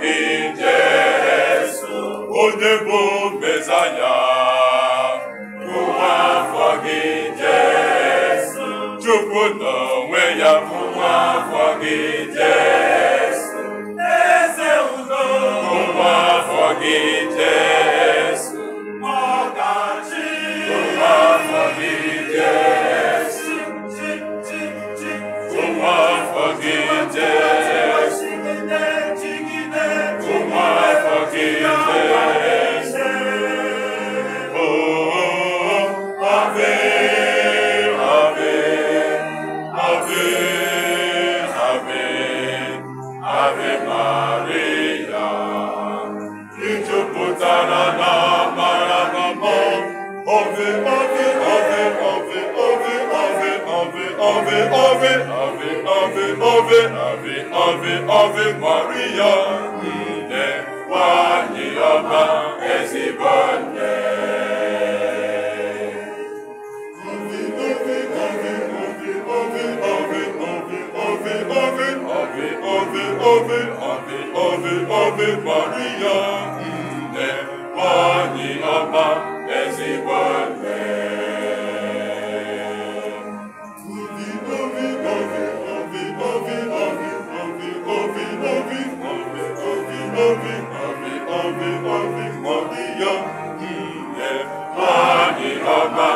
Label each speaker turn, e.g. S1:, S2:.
S1: gị Jesu, onye bụ Mesaya. Ụwa afọ gị Jesu, Chukwu n'onwe ya ụwa afọ gị Jesu, eze udo. Ụwa afọ gị Jesu, ọdachi. Ụwa afọ gị Jesu, ụwa afọ gị Jesu, ụwa afọ gị Jesu. Oh, ave, ave, ave, ave, ave Maria. Ijupụtara na amara na mmụọ. Ave, ave, ave, ave, ave, ave, ave, ave, ave, ave, ave, ave, ave, ave, ave Maria. Nne nwanyị ọma, ezigbo nne. Ave Maria, nne nwanyị ọma, ezigbo nne. Ave Maria, nne nwanyị ọma,